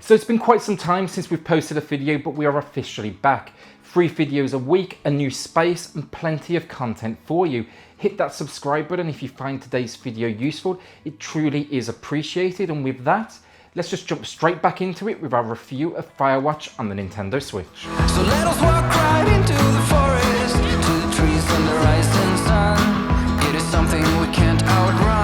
So it's been quite some time since we've posted a video, but we are officially back. 3 videos a week, a new space, and plenty of content for you. Hit that subscribe button if you find today's video useful. It truly is appreciated. And with that, let's just jump straight back into it with our review of Firewatch on the Nintendo Switch. So let us walk right into the forest, to the trees and the rising sun. It is something we can't outrun.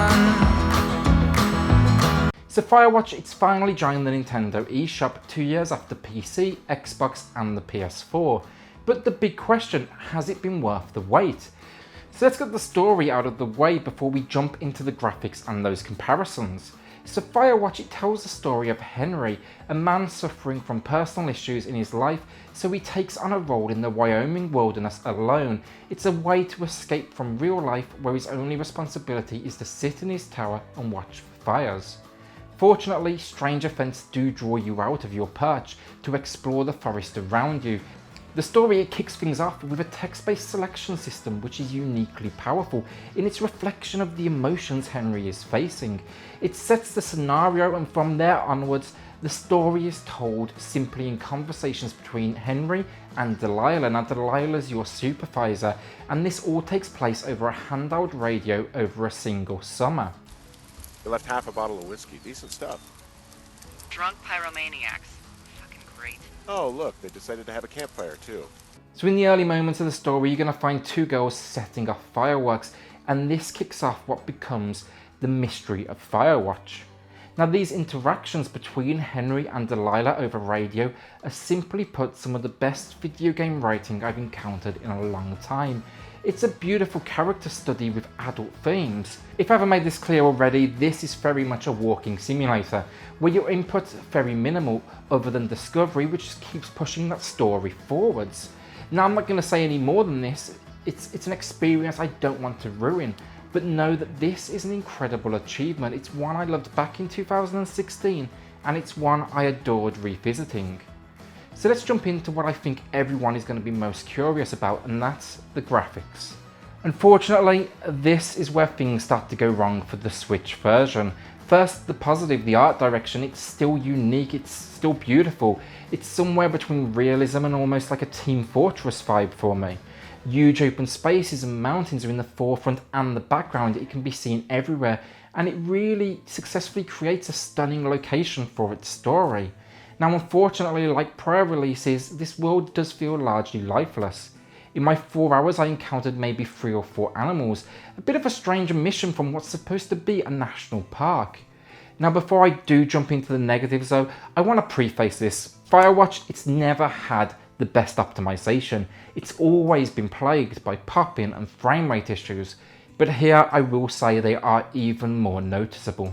So Firewatch, it's finally joined the Nintendo eShop 2 years after PC, Xbox and the PS4. But the big question, has it been worth the wait? So let's get the story out of the way before we jump into the graphics and those comparisons. So Firewatch, it tells the story of Henry, a man suffering from personal issues in his life, so he takes on a role in the Wyoming wilderness alone. It's a way to escape from real life where his only responsibility is to sit in his tower and watch for fires. Fortunately, strange events do draw you out of your perch to explore the forest around you. The story, it kicks things off with a text-based selection system which is uniquely powerful in its reflection of the emotions Henry is facing. It sets the scenario, and from there onwards the story is told simply in conversations between Henry and Delilah. Now Delilah's your supervisor, and this all takes place over a handheld radio over a single summer. They left half a bottle of whiskey. Decent stuff. Drunk pyromaniacs. Fucking great. Oh, look, they decided to have a campfire, too. So in the early moments of the story, you're going to find 2 girls setting off fireworks, and this kicks off what becomes the mystery of Firewatch. Now these interactions between Henry and Delilah over radio are, simply put, some of the best video game writing I've encountered in a long time. It's a beautiful character study with adult themes. If I haven't made this clear already, this is very much a walking simulator, where your input's very minimal other than discovery, which just keeps pushing that story forwards. Now I'm not going to say any more than this, it's an experience I don't want to ruin, but know that this is an incredible achievement. It's one I loved back in 2016, and it's one I adored revisiting. So let's jump into what I think everyone is going to be most curious about, and that's the graphics. Unfortunately, this is where things start to go wrong for the Switch version. First, the positive, the art direction, it's still unique, it's still beautiful. It's somewhere between realism and almost like a Team Fortress vibe for me. Huge open spaces and mountains are in the forefront and the background. It can be seen everywhere, and it really successfully creates a stunning location for its story. Now unfortunately, like prior releases, this world does feel largely lifeless. In my 4 hours I encountered maybe 3 or 4 animals, a bit of a strange omission from what's supposed to be a national park. Now before I do jump into the negatives though, I want to preface this. Firewatch, it's never had the best optimization. It's always been plagued by pop-in and frame rate issues, but here I will say they are even more noticeable.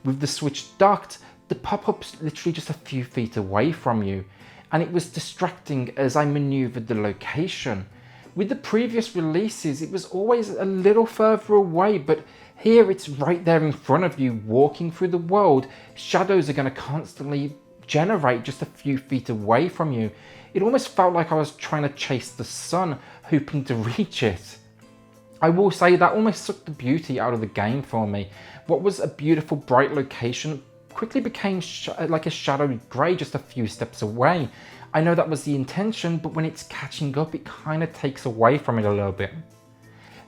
With the Switch docked, the pop-up's literally just a few feet away from you, and it was distracting as I manoeuvred the location. With the previous releases, it was always a little further away, but here it's right there in front of you, walking through the world. Shadows are going to constantly generate just a few feet away from you. It almost felt like I was trying to chase the sun, hoping to reach it. I will say that almost sucked the beauty out of the game for me. What was a beautiful bright location quickly became like a shadowy grey just a few steps away. I know that was the intention, but when it's catching up, it kind of takes away from it a little bit.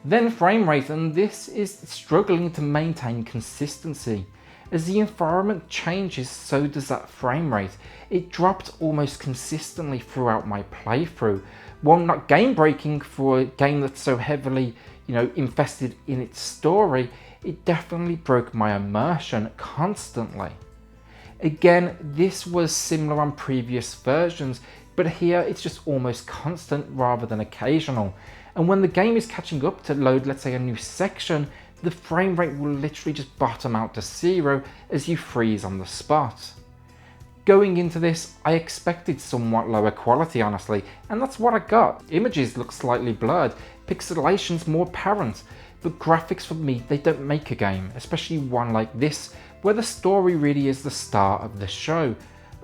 Then frame rate, and this is struggling to maintain consistency. As the environment changes, so does that frame rate. It dropped almost consistently throughout my playthrough. While not game breaking for a game that's so heavily, invested in its story, it definitely broke my immersion constantly. Again, this was similar on previous versions, but here it's just almost constant rather than occasional. And when the game is catching up to load, let's say, a new section, the frame rate will literally just bottom out to 0 as you freeze on the spot. Going into this, I expected somewhat lower quality, honestly, and that's what I got. Images look slightly blurred, pixelation's more apparent, but graphics for me, they don't make a game, especially one like this, where the story really is the star of the show.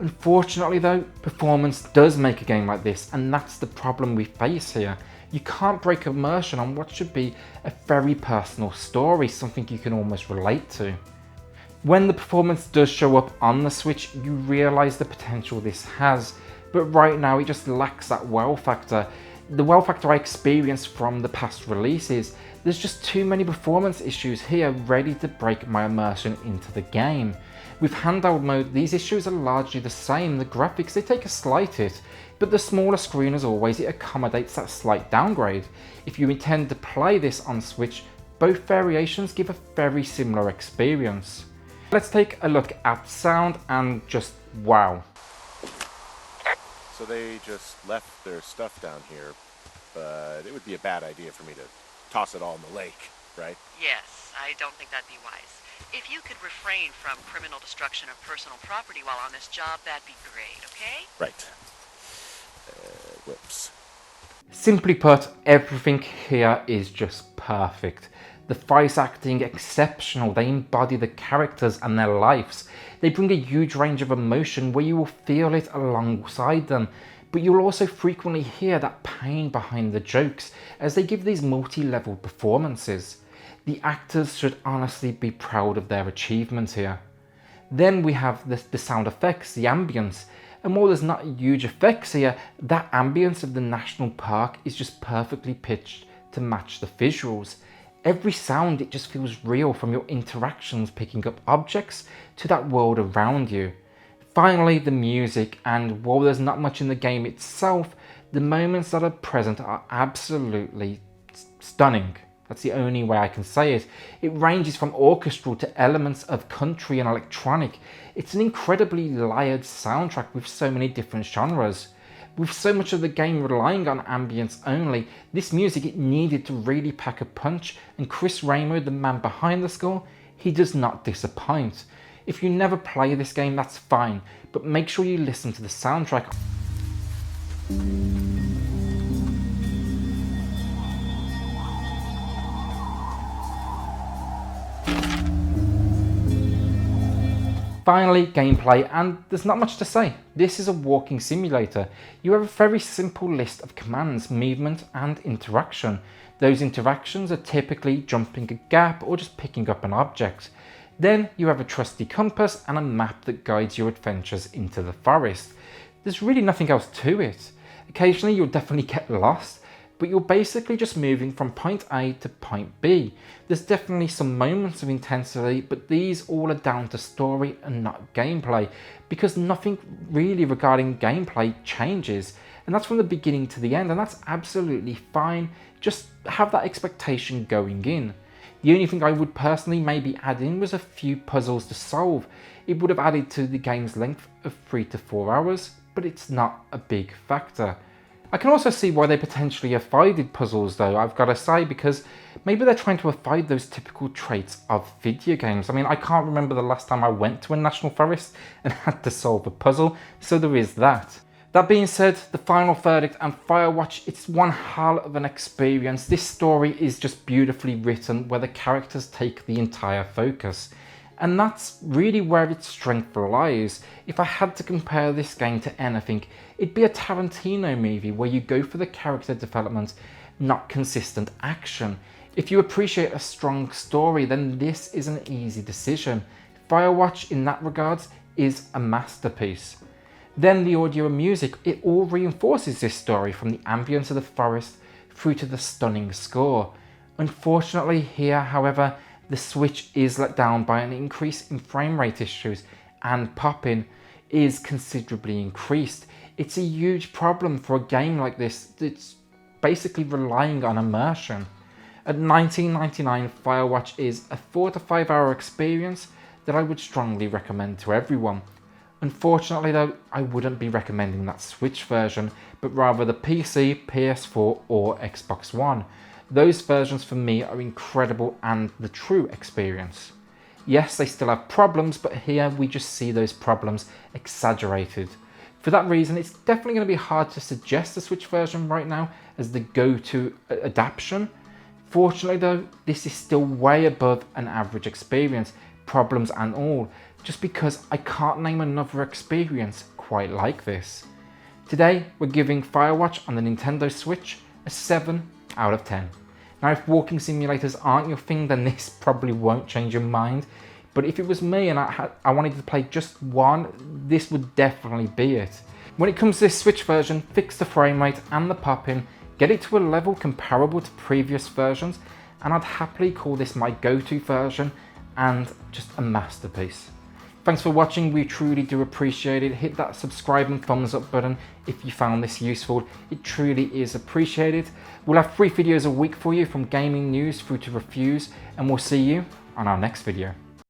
Unfortunately though, performance does make a game like this, and that's the problem we face here. You can't break immersion on what should be a very personal story, something you can almost relate to. When the performance does show up on the Switch, you realise the potential this has, but right now it just lacks that wow factor. The wow factor I experienced from the past releases. There's just too many performance issues here ready to break my immersion into the game. With handheld mode, these issues are largely the same. The graphics, they take a slight hit, but the smaller screen as always, it accommodates that slight downgrade. If you intend to play this on Switch, both variations give a very similar experience. Let's take a look at sound and just wow. So they just left their stuff down here, but it would be a bad idea for me to toss it all in the lake, right? Yes, I don't think that'd be wise. If you could refrain from criminal destruction of personal property while on this job, that'd be great, okay? Right. Whoops. Simply put, everything here is just perfect. The voice acting exceptional, they embody the characters and their lives. They bring a huge range of emotion where you will feel it alongside them, but you'll also frequently hear that pain behind the jokes as they give these multi-level performances. The actors should honestly be proud of their achievement here. Then we have the sound effects, the ambience, and while there's not huge effects here, that ambience of the national park is just perfectly pitched to match the visuals. Every sound, it just feels real, from your interactions picking up objects to that world around you. Finally, the music, and while there's not much in the game itself, the moments that are present are absolutely stunning. That's the only way I can say it. It ranges from orchestral to elements of country and electronic. It's an incredibly layered soundtrack with so many different genres. With so much of the game relying on ambience only, this music, it needed to really pack a punch, and Chris Ramo, the man behind the score, he does not disappoint. If you never play this game, that's fine, but make sure you listen to the soundtrack. Finally, gameplay, and there's not much to say. This is a walking simulator. You have a very simple list of commands, movement and interaction. Those interactions are typically jumping a gap or just picking up an object. Then you have a trusty compass and a map that guides your adventures into the forest. There's really nothing else to it. Occasionally you'll definitely get lost, but you're basically just moving from point A to point B. There's definitely some moments of intensity, but these all are down to story and not gameplay, because nothing really regarding gameplay changes, and that's from the beginning to the end, and that's absolutely fine. Just have that expectation going in. The only thing I would personally maybe add in was a few puzzles to solve. It would have added to the game's length of 3 to 4 hours, but it's not a big factor. I can also see why they potentially avoided puzzles though, I've got to say, because maybe they're trying to avoid those typical traits of video games. I mean, I can't remember the last time I went to a national forest and had to solve a puzzle, so there is that. That being said, the final verdict and Firewatch, it's one hell of an experience. This story is just beautifully written where the characters take the entire focus. And that's really where its strength lies. If I had to compare this game to anything, it'd be a Tarantino movie where you go for the character development, not consistent action. If you appreciate a strong story, then this is an easy decision. Firewatch in that regard is a masterpiece. Then the audio and music, it all reinforces this story, from the ambience of the forest through to the stunning score. Unfortunately here, however, the Switch is let down by an increase in frame rate issues, and pop-in is considerably increased. It's a huge problem for a game like this that's basically relying on immersion. At $19.99, Firewatch is a 4 to 5 hour experience that I would strongly recommend to everyone. Unfortunately though, I wouldn't be recommending that Switch version, but rather the PC, PS4 or Xbox One. Those versions for me are incredible and the true experience. Yes, they still have problems, but here we just see those problems exaggerated. For that reason, it's definitely going to be hard to suggest the Switch version right now as the go-to adaptation. Fortunately though, this is still way above an average experience, problems and all, just because I can't name another experience quite like this. Today, we're giving Firewatch on the Nintendo Switch a 7 out of 10. Now, if walking simulators aren't your thing, then this probably won't change your mind, but if it was me and I wanted to play just one, this would definitely be it. When it comes to this Switch version, fix the frame rate and the popping, get it to a level comparable to previous versions, and I'd happily call this my go-to version and just a masterpiece. Thanks for watching, we truly do appreciate it. Hit that subscribe and thumbs up button if you found this useful. It truly is appreciated. We'll have 3 videos a week for you, from gaming news through to reviews, and we'll see you on our next video.